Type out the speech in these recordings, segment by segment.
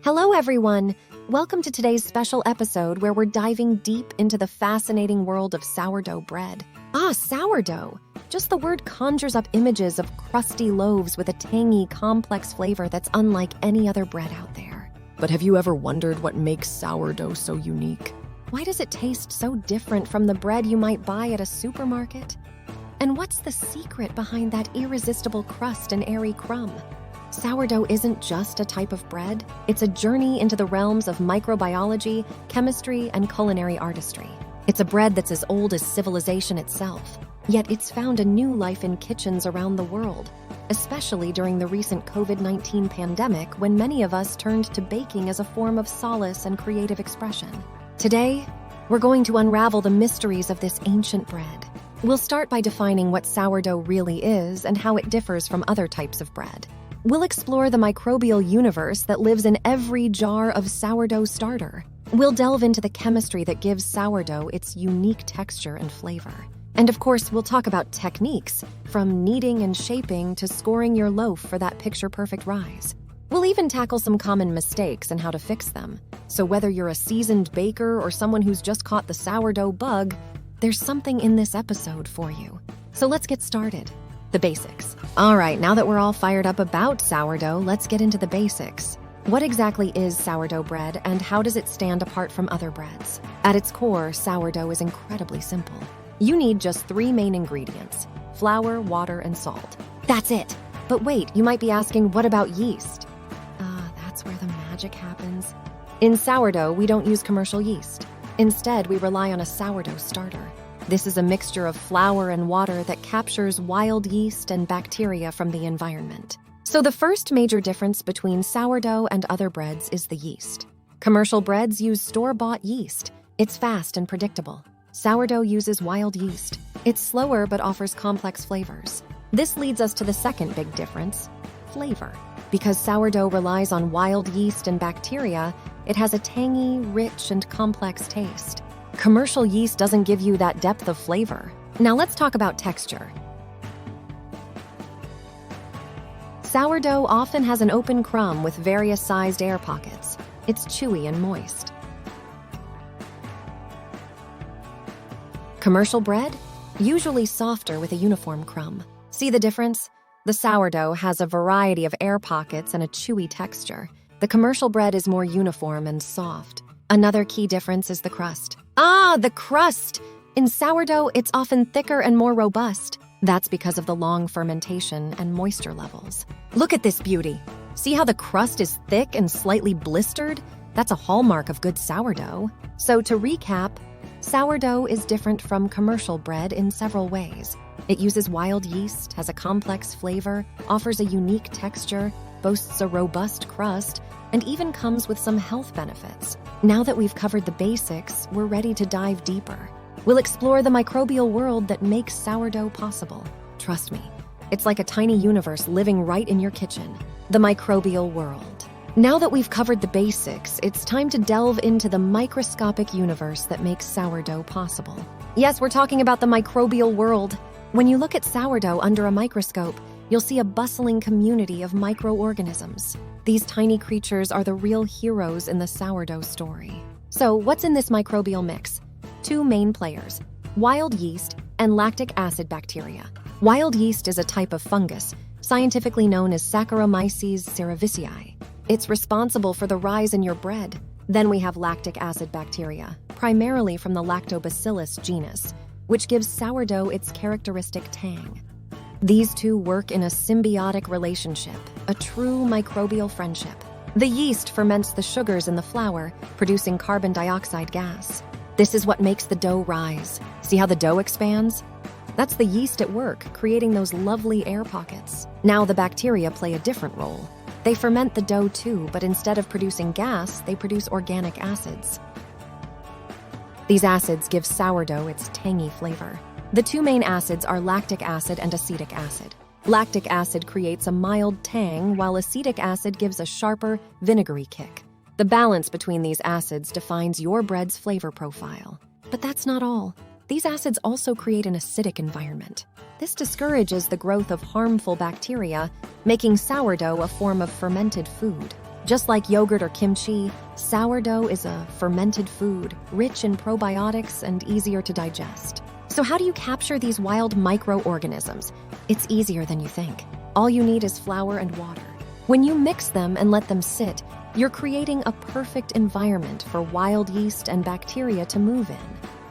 Hello, everyone. Welcome to today's special episode where we're diving deep into the fascinating world of sourdough bread. Sourdough. Just the word conjures up images of crusty loaves with a tangy, complex flavor that's unlike any other bread out there. But have you ever wondered what makes sourdough so unique? Why does it taste so different from the bread you might buy at a supermarket? And what's the secret behind that irresistible crust and airy crumb? Sourdough isn't just a type of bread, it's a journey into the realms of microbiology, chemistry, and culinary artistry. It's a bread that's as old as civilization itself, yet it's found a new life in kitchens around the world, especially during the recent COVID-19 pandemic when many of us turned to baking as a form of solace and creative expression. Today, we're going to unravel the mysteries of this ancient bread. We'll start by defining what sourdough really is and how it differs from other types of bread. We'll explore the microbial universe that lives in every jar of sourdough starter. We'll delve into the chemistry that gives sourdough its unique texture and flavor. And of course, we'll talk about techniques, from kneading and shaping to scoring your loaf for that picture-perfect rise. We'll even tackle some common mistakes and how to fix them. So whether you're a seasoned baker or someone who's just caught the sourdough bug, there's something in this episode for you. So let's get started. The basics. All right, now that we're all fired up about sourdough, let's get into the basics. What exactly is sourdough bread and how does it stand apart from other breads? At its core, sourdough is incredibly simple. You need just 3 main ingredients: flour, water, and salt. That's it. But wait, you might be asking, what about yeast? That's where the magic happens. In sourdough, we don't use commercial yeast. Instead, we rely on a sourdough starter. This is a mixture of flour and water that captures wild yeast and bacteria from the environment. So the first major difference between sourdough and other breads is the yeast. Commercial breads use store-bought yeast. It's fast and predictable. Sourdough uses wild yeast. It's slower but offers complex flavors. This leads us to the second big difference: flavor. Because sourdough relies on wild yeast and bacteria, it has a tangy, rich, and complex taste. Commercial yeast doesn't give you that depth of flavor. Now let's talk about texture. Sourdough often has an open crumb with various sized air pockets. It's chewy and moist. Commercial bread? Usually softer with a uniform crumb. See the difference? The sourdough has a variety of air pockets and a chewy texture. The commercial bread is more uniform and soft. Another key difference is the crust. The crust! In sourdough, it's often thicker and more robust. That's because of the long fermentation and moisture levels. Look at this beauty. See how the crust is thick and slightly blistered? That's a hallmark of good sourdough. So to recap, sourdough is different from commercial bread in several ways. It uses wild yeast, has a complex flavor, offers a unique texture, boasts a robust crust, and even comes with some health benefits. Now that we've covered the basics, we're ready to dive deeper. We'll explore the microbial world that makes sourdough possible. Trust me, it's like a tiny universe living right in your kitchen. The microbial world. Now that we've covered the basics, it's time to delve into the microscopic universe that makes sourdough possible. Yes, we're talking about the microbial world. When you look at sourdough under a microscope, you'll see a bustling community of microorganisms. These tiny creatures are the real heroes in the sourdough story. So, what's in this microbial mix? 2 main players: wild yeast and lactic acid bacteria. Wild yeast is a type of fungus, scientifically known as Saccharomyces cerevisiae. It's responsible for the rise in your bread. Then we have lactic acid bacteria, primarily from the Lactobacillus genus, which gives sourdough its characteristic tang. These two work in a symbiotic relationship, a true microbial friendship. The yeast ferments the sugars in the flour, producing carbon dioxide gas. This is what makes the dough rise. See how the dough expands? That's the yeast at work, creating those lovely air pockets. Now the bacteria play a different role. They ferment the dough too, but instead of producing gas, they produce organic acids. These acids give sourdough its tangy flavor. The 2 main acids are lactic acid and acetic acid. Lactic acid creates a mild tang, while acetic acid gives a sharper, vinegary kick. The balance between these acids defines your bread's flavor profile. But that's not all. These acids also create an acidic environment. This discourages the growth of harmful bacteria, making sourdough a form of fermented food. Just like yogurt or kimchi, sourdough is a fermented food, rich in probiotics and easier to digest. So how do you capture these wild microorganisms? It's easier than you think. All you need is flour and water. When you mix them and let them sit, you're creating a perfect environment for wild yeast and bacteria to move in.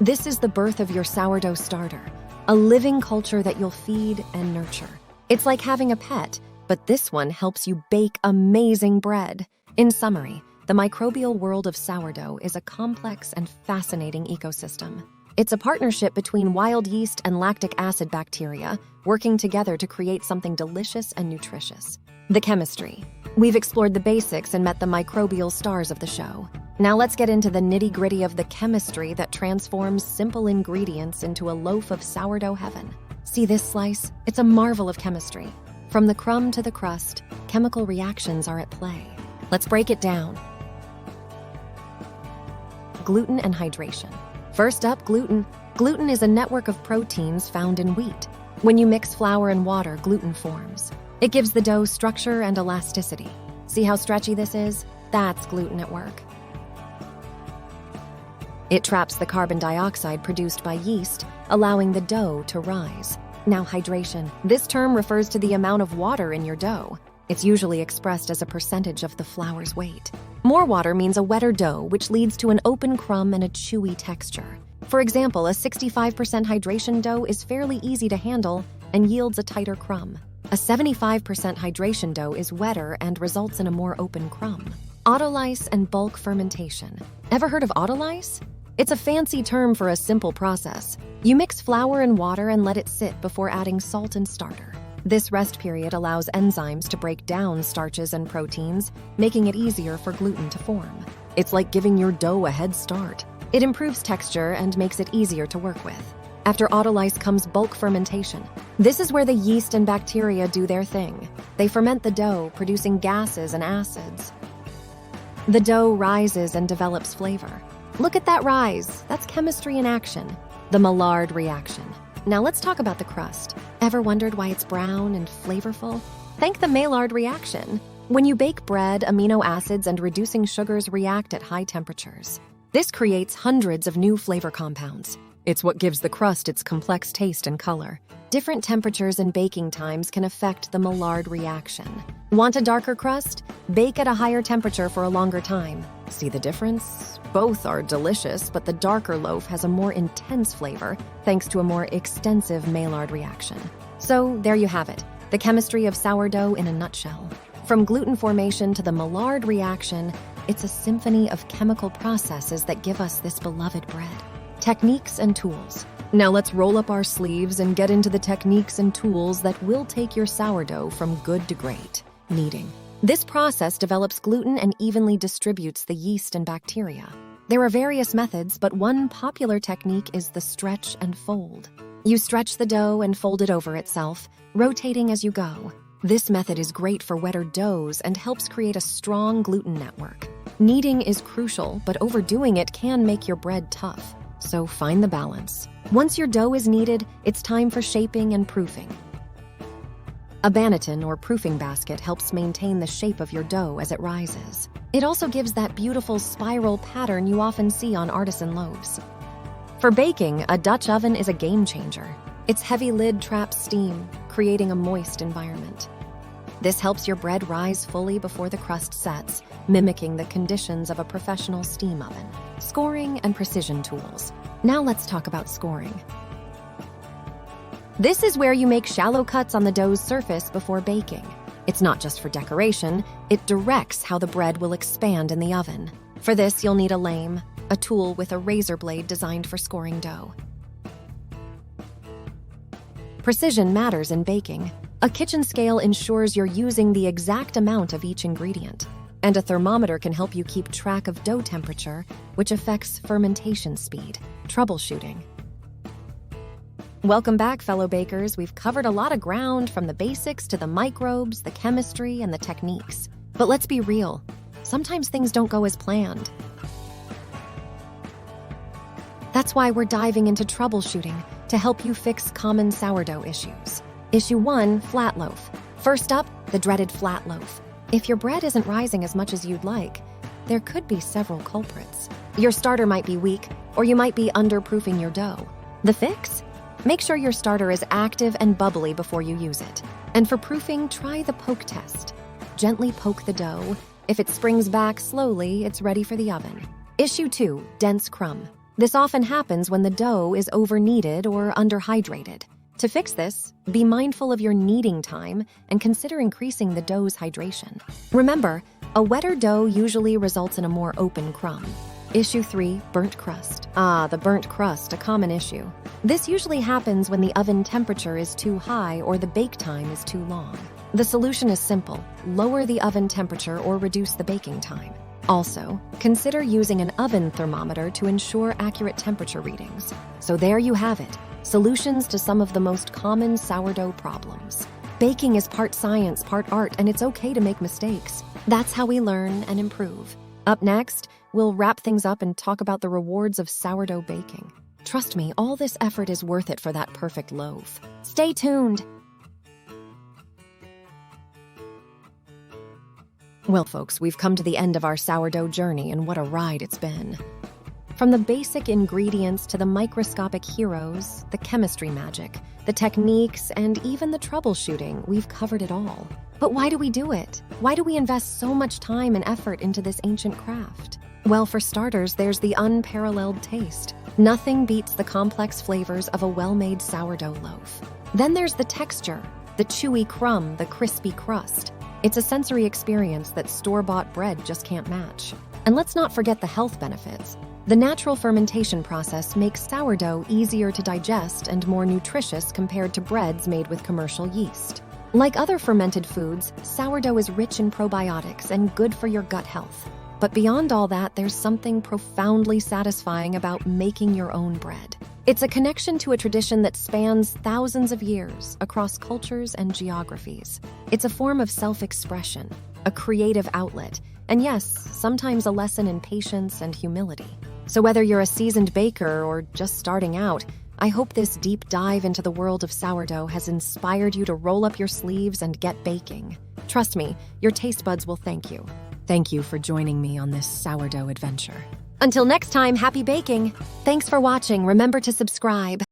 This is the birth of your sourdough starter, a living culture that you'll feed and nurture. It's like having a pet, but this one helps you bake amazing bread. In summary, the microbial world of sourdough is a complex and fascinating ecosystem. It's a partnership between wild yeast and lactic acid bacteria, working together to create something delicious and nutritious. The chemistry. We've explored the basics and met the microbial stars of the show. Now let's get into the nitty-gritty of the chemistry that transforms simple ingredients into a loaf of sourdough heaven. See this slice? It's a marvel of chemistry. From the crumb to the crust, chemical reactions are at play. Let's break it down. Gluten and hydration. First up, gluten. Gluten is a network of proteins found in wheat. When you mix flour and water, gluten forms. It gives the dough structure and elasticity. See how stretchy this is? That's gluten at work. It traps the carbon dioxide produced by yeast, allowing the dough to rise. Now, hydration. This term refers to the amount of water in your dough. It's usually expressed as a percentage of the flour's weight. More water means a wetter dough, which leads to an open crumb and a chewy texture. For example, a 65% hydration dough is fairly easy to handle and yields a tighter crumb. A 75% hydration dough is wetter and results in a more open crumb. Autolyse and bulk fermentation. Ever heard of autolyse? It's a fancy term for a simple process. You mix flour and water and let it sit before adding salt and starter. This rest period allows enzymes to break down starches and proteins, making it easier for gluten to form. It's like giving your dough a head start. It improves texture and makes it easier to work with. After autolyse comes bulk fermentation. This is where the yeast and bacteria do their thing. They ferment the dough, producing gases and acids. The dough rises and develops flavor. Look at that rise. That's chemistry in action. The Malard reaction. Now let's talk about the crust. Ever wondered why it's brown and flavorful? Thank the Malard reaction. When you bake bread, amino acids and reducing sugars react at high temperatures. This creates hundreds of new flavor compounds. It's what gives the crust its complex taste and color. Different temperatures and baking times can affect the Malard reaction. Want a darker crust? Bake at a higher temperature for a longer time. See the difference? Both are delicious, but the darker loaf has a more intense flavor thanks to a more extensive Malard reaction. So there you have it, the chemistry of sourdough in a nutshell. From gluten formation to the Malard reaction, it's a symphony of chemical processes that give us this beloved bread. Techniques and tools. Now let's roll up our sleeves and get into the techniques and tools that will take your sourdough from good to great. Kneading. This process develops gluten and evenly distributes the yeast and bacteria. There are various methods, but one popular technique is the stretch and fold. You stretch the dough and fold it over itself, rotating as you go. This method is great for wetter doughs and helps create a strong gluten network. Kneading is crucial, but overdoing it can make your bread tough. So find the balance. Once your dough is kneaded, it's time for shaping and proofing. A banneton or proofing basket helps maintain the shape of your dough as it rises. It also gives that beautiful spiral pattern you often see on artisan loaves. For baking, a Dutch oven is a game changer. Its heavy lid traps steam, creating a moist environment. This helps your bread rise fully before the crust sets, mimicking the conditions of a professional steam oven. Scoring and precision tools. Now let's talk about scoring. This is where you make shallow cuts on the dough's surface before baking. It's not just for decoration, it directs how the bread will expand in the oven. For this, you'll need a lame, a tool with a razor blade designed for scoring dough. Precision matters in baking. A kitchen scale ensures you're using the exact amount of each ingredient. And a thermometer can help you keep track of dough temperature, which affects fermentation speed. Troubleshooting. Welcome back, fellow bakers. We've covered a lot of ground, from the basics to the microbes, the chemistry, and the techniques. But let's be real. Sometimes things don't go as planned. That's why we're diving into troubleshooting to help you fix common sourdough issues. Issue 1, flat loaf. First up, the dreaded flat loaf. If your bread isn't rising as much as you'd like, there could be several culprits. Your starter might be weak, or you might be underproofing your dough. The fix? Make sure your starter is active and bubbly before you use it. And for proofing, try the poke test. Gently poke the dough. If it springs back slowly, it's ready for the oven. Issue 2, dense crumb. This often happens when the dough is over-kneaded or underhydrated. To fix this, be mindful of your kneading time and consider increasing the dough's hydration. Remember, a wetter dough usually results in a more open crumb. Issue 3, burnt crust. The burnt crust, a common issue. This usually happens when the oven temperature is too high or the bake time is too long. The solution is simple: lower the oven temperature or reduce the baking time. Also, consider using an oven thermometer to ensure accurate temperature readings. So there you have it, solutions to some of the most common sourdough problems. Baking is part science, part art, and it's okay to make mistakes. That's how we learn and improve. Up next, we'll wrap things up and talk about the rewards of sourdough baking. Trust me, all this effort is worth it for that perfect loaf. Stay tuned. Well, folks, we've come to the end of our sourdough journey, and what a ride it's been. From the basic ingredients to the microscopic heroes, the chemistry magic, the techniques, and even the troubleshooting, we've covered it all. But why do we do it? Why do we invest so much time and effort into this ancient craft? Well, for starters, there's the unparalleled taste. Nothing beats the complex flavors of a well-made sourdough loaf. Then there's the texture, the chewy crumb, the crispy crust. It's a sensory experience that store-bought bread just can't match. And let's not forget the health benefits. The natural fermentation process makes sourdough easier to digest and more nutritious compared to breads made with commercial yeast. Like other fermented foods, sourdough is rich in probiotics and good for your gut health. But beyond all that, there's something profoundly satisfying about making your own bread. It's a connection to a tradition that spans thousands of years across cultures and geographies. It's a form of self-expression, a creative outlet, and yes, sometimes a lesson in patience and humility. So whether you're a seasoned baker or just starting out, I hope this deep dive into the world of sourdough has inspired you to roll up your sleeves and get baking. Trust me, your taste buds will thank you. Thank you for joining me on this sourdough adventure. Until next time, happy baking! Thanks for watching. Remember to subscribe.